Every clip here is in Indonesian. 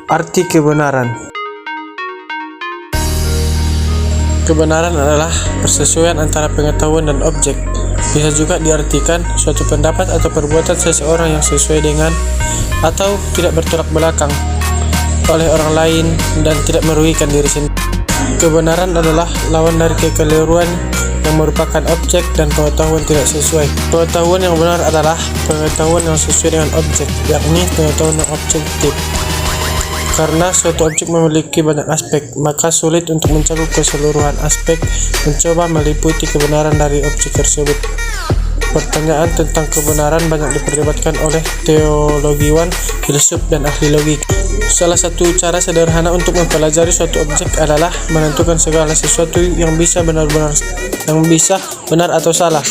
Arti kebenaran. Kebenaran adalah persesuaian antara pengetahuan dan objek. Bisa juga diartikan suatu pendapat atau perbuatan seseorang yang sesuai dengan atau tidak bertolak belakang oleh orang lain dan tidak merugikan diri sendiri. Kebenaran adalah lawan dari kekeliruan yang merupakan objek dan pengetahuan tidak sesuai. Pengetahuan yang benar adalah pengetahuan yang sesuai dengan objek, yakni pengetahuan yang objektif. Karena suatu objek memiliki banyak aspek, maka sulit untuk mencakup keseluruhan aspek mencoba meliputi kebenaran dari objek tersebut. Pertanyaan tentang kebenaran banyak diperdebatkan oleh teologiwan, filsuf, dan ahli logika. Salah satu cara sederhana untuk mempelajari suatu objek adalah menentukan segala sesuatu yang bisa benar atau salah,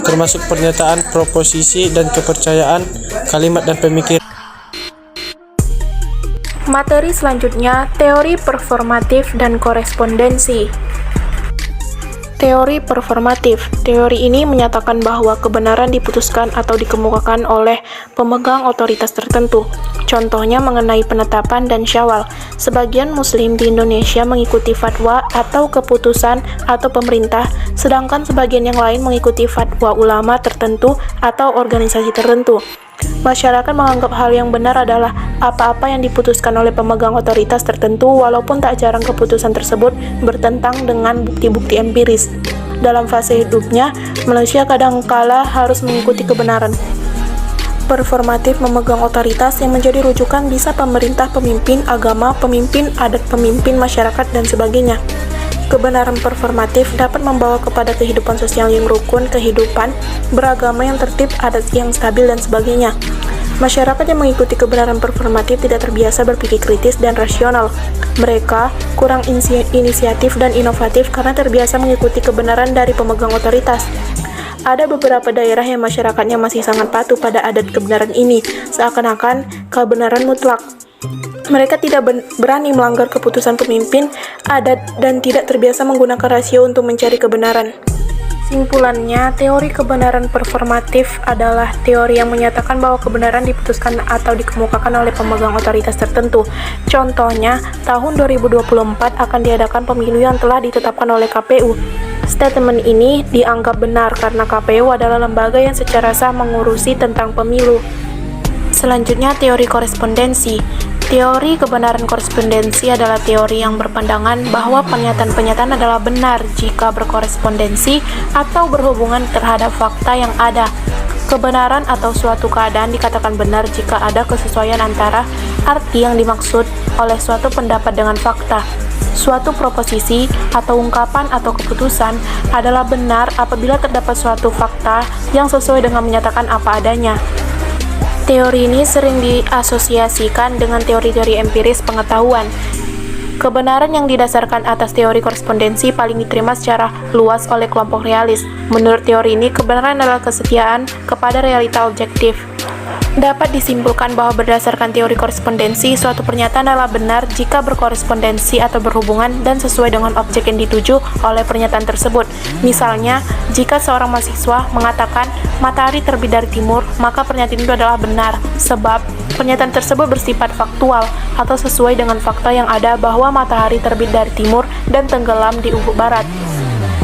termasuk pernyataan, proposisi, dan kepercayaan, kalimat dan pemikiran. Materi selanjutnya, teori performatif dan korespondensi. Teori performatif. Teori ini menyatakan bahwa kebenaran diputuskan atau dikemukakan oleh pemegang otoritas tertentu. Contohnya mengenai penetapan dan Syawal. Sebagian Muslim di Indonesia mengikuti fatwa atau keputusan atau pemerintah, sedangkan sebagian yang lain mengikuti fatwa ulama tertentu atau organisasi tertentu. Masyarakat menganggap hal yang benar adalah apa-apa yang diputuskan oleh pemegang otoritas tertentu, walaupun tak jarang keputusan tersebut bertentang dengan bukti-bukti empiris. Dalam fase hidupnya, manusia kadangkala harus mengikuti kebenaran. Performatif memegang otoritas yang menjadi rujukan bisa pemerintah, pemimpin agama, pemimpin adat, pemimpin masyarakat, dan sebagainya. Kebenaran performatif dapat membawa kepada kehidupan sosial yang rukun, kehidupan beragama yang tertib, adat yang stabil, dan sebagainya. Masyarakat yang mengikuti kebenaran performatif tidak terbiasa berpikir kritis dan rasional. Mereka kurang inisiatif dan inovatif karena terbiasa mengikuti kebenaran dari pemegang otoritas. Ada beberapa daerah yang masyarakatnya masih sangat patuh pada adat kebenaran ini, seakan-akan kebenaran mutlak. Mereka tidak berani melanggar keputusan pemimpin adat dan tidak terbiasa menggunakan rasio untuk mencari kebenaran. Simpulannya, teori kebenaran performatif adalah teori yang menyatakan bahwa kebenaran diputuskan atau dikemukakan oleh pemegang otoritas tertentu. Contohnya, tahun 2024 akan diadakan pemilu yang telah ditetapkan oleh KPU. Statement ini dianggap benar karena KPU adalah lembaga yang secara sah mengurusi tentang pemilu. Selanjutnya, teori korespondensi. Teori kebenaran korespondensi adalah teori yang berpandangan bahwa pernyataan-pernyataan adalah benar jika berkorespondensi atau berhubungan terhadap fakta yang ada. Kebenaran atau suatu keadaan dikatakan benar jika ada kesesuaian antara arti yang dimaksud oleh suatu pendapat dengan fakta. Suatu proposisi atau ungkapan atau keputusan adalah benar apabila terdapat suatu fakta yang sesuai dengan menyatakan apa adanya. Teori ini sering diasosiasikan dengan teori-teori empiris pengetahuan. Kebenaran yang didasarkan atas teori korespondensi paling diterima secara luas oleh kelompok realis. Menurut teori ini, kebenaran adalah kesetiaan kepada realita objektif. Dapat disimpulkan bahwa berdasarkan teori korespondensi, suatu pernyataan adalah benar jika berkorespondensi atau berhubungan dan sesuai dengan objek yang dituju oleh pernyataan tersebut. Misalnya, jika seorang mahasiswa mengatakan matahari terbit dari timur, maka pernyataan itu adalah benar, sebab pernyataan tersebut bersifat faktual atau sesuai dengan fakta yang ada bahwa matahari terbit dari timur dan tenggelam di ufuk barat.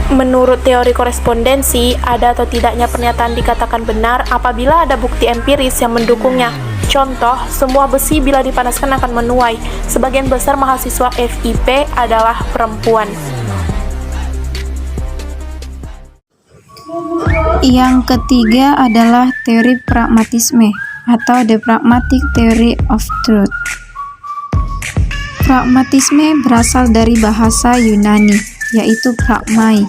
Menurut teori korespondensi, ada atau tidaknya pernyataan dikatakan benar apabila ada bukti empiris yang mendukungnya. Contoh, semua besi bila dipanaskan akan menuai. Sebagian besar mahasiswa FIP adalah perempuan. Yang ketiga adalah teori pragmatisme atau the pragmatic theory of truth. Pragmatisme berasal dari bahasa Yunani, yaitu pragmai,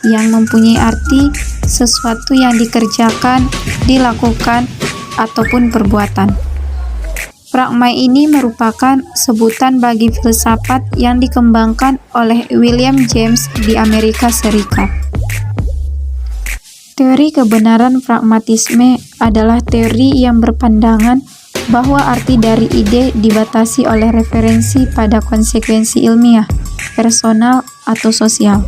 yang mempunyai arti sesuatu yang dikerjakan, dilakukan, ataupun perbuatan. Pragmai ini merupakan sebutan bagi filsafat yang dikembangkan oleh William James di Amerika Serikat. Teori kebenaran pragmatisme adalah teori yang berpandangan bahwa arti dari ide dibatasi oleh referensi pada konsekuensi ilmiah, personal, atau sosial.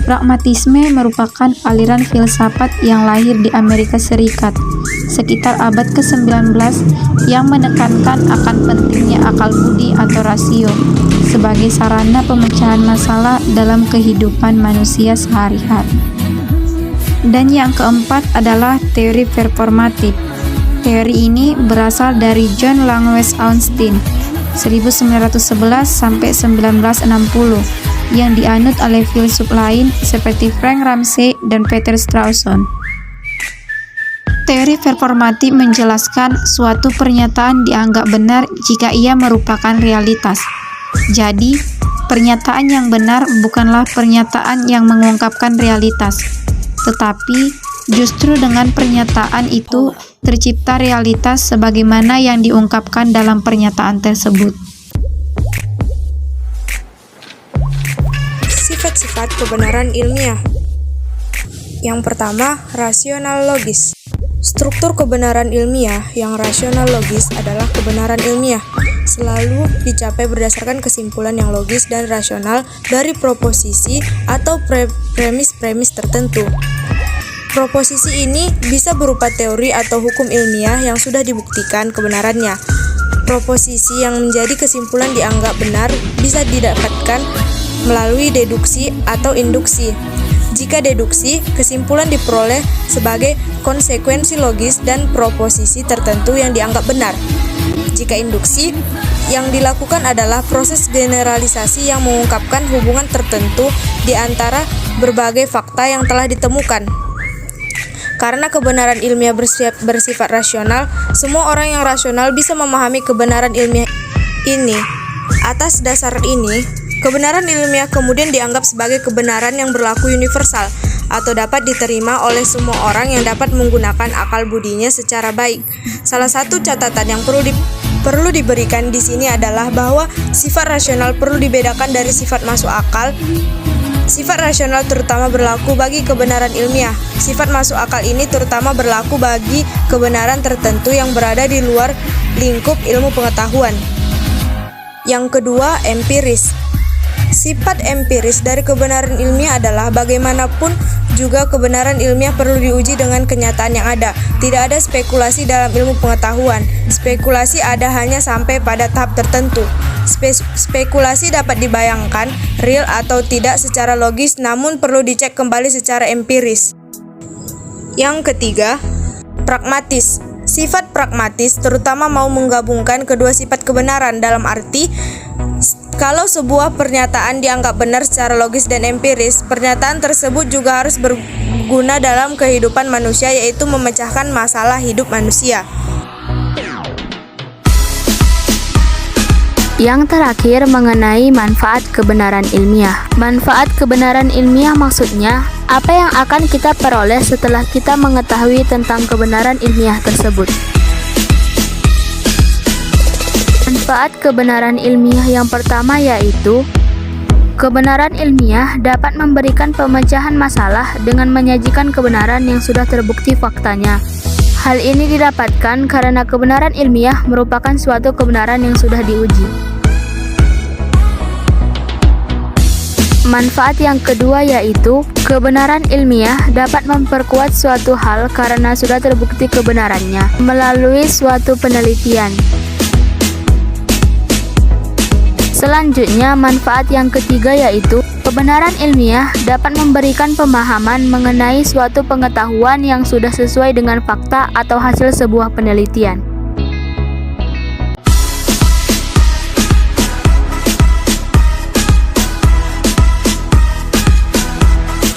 Pragmatisme merupakan aliran filsafat yang lahir di Amerika Serikat sekitar abad ke-19 yang menekankan akan pentingnya akal budi atau rasio sebagai sarana pemecahan masalah dalam kehidupan manusia sehari-hari. Dan yang keempat adalah teori performatif. Teori ini berasal dari John Langlois Austin 1911 sampai 1960 yang dianut oleh filsuf lain seperti Frank Ramsey dan Peter Strawson. Teori performatif menjelaskan suatu pernyataan dianggap benar jika ia merupakan realitas. Jadi, pernyataan yang benar bukanlah pernyataan yang mengungkapkan realitas, tetapi justru dengan pernyataan itu tercipta realitas sebagaimana yang diungkapkan dalam pernyataan tersebut. Sifat-sifat kebenaran ilmiah. Yang pertama, rasional logis. Struktur kebenaran ilmiah yang rasional logis adalah kebenaran ilmiah selalu dicapai berdasarkan kesimpulan yang logis dan rasional dari proposisi atau premis-premis tertentu. Proposisi ini bisa berupa teori atau hukum ilmiah yang sudah dibuktikan kebenarannya. Proposisi yang menjadi kesimpulan dianggap benar bisa didapatkan melalui deduksi atau induksi. Jika deduksi, kesimpulan diperoleh sebagai konsekuensi logis dan proposisi tertentu yang dianggap benar. Jika induksi, yang dilakukan adalah proses generalisasi yang mengungkapkan hubungan tertentu di antara berbagai fakta yang telah ditemukan. Karena kebenaran ilmiah bersifat rasional, semua orang yang rasional bisa memahami kebenaran ilmiah ini. Atas dasar ini, kebenaran ilmiah kemudian dianggap sebagai kebenaran yang berlaku universal atau dapat diterima oleh semua orang yang dapat menggunakan akal budinya secara baik. Salah satu catatan yang perlu diberikan di sini adalah bahwa sifat rasional perlu dibedakan dari sifat masuk akal. Sifat rasional terutama berlaku bagi kebenaran ilmiah. Sifat masuk akal ini terutama berlaku bagi kebenaran tertentu yang berada di luar lingkup ilmu pengetahuan. Yang kedua, empiris. Sifat empiris dari kebenaran ilmiah adalah bagaimanapun juga kebenaran ilmiah perlu diuji dengan kenyataan yang ada. Tidak ada spekulasi dalam ilmu pengetahuan. Spekulasi ada hanya sampai pada tahap tertentu. Spekulasi dapat dibayangkan real atau tidak secara logis, namun perlu dicek kembali secara empiris. Yang ketiga, pragmatis. Sifat pragmatis terutama mau menggabungkan kedua sifat kebenaran dalam arti kalau sebuah pernyataan dianggap benar secara logis dan empiris, pernyataan tersebut juga harus berguna dalam kehidupan manusia, yaitu memecahkan masalah hidup manusia. Yang terakhir mengenai manfaat kebenaran ilmiah. Manfaat kebenaran ilmiah maksudnya apa yang akan kita peroleh setelah kita mengetahui tentang kebenaran ilmiah tersebut. Manfaat kebenaran ilmiah yang pertama yaitu kebenaran ilmiah dapat memberikan pemecahan masalah dengan menyajikan kebenaran yang sudah terbukti faktanya. Hal ini didapatkan karena kebenaran ilmiah merupakan suatu kebenaran yang sudah diuji. Manfaat yang kedua yaitu kebenaran ilmiah dapat memperkuat suatu hal karena sudah terbukti kebenarannya melalui suatu penelitian. Selanjutnya, manfaat yang ketiga yaitu kebenaran ilmiah dapat memberikan pemahaman mengenai suatu pengetahuan yang sudah sesuai dengan fakta atau hasil sebuah penelitian.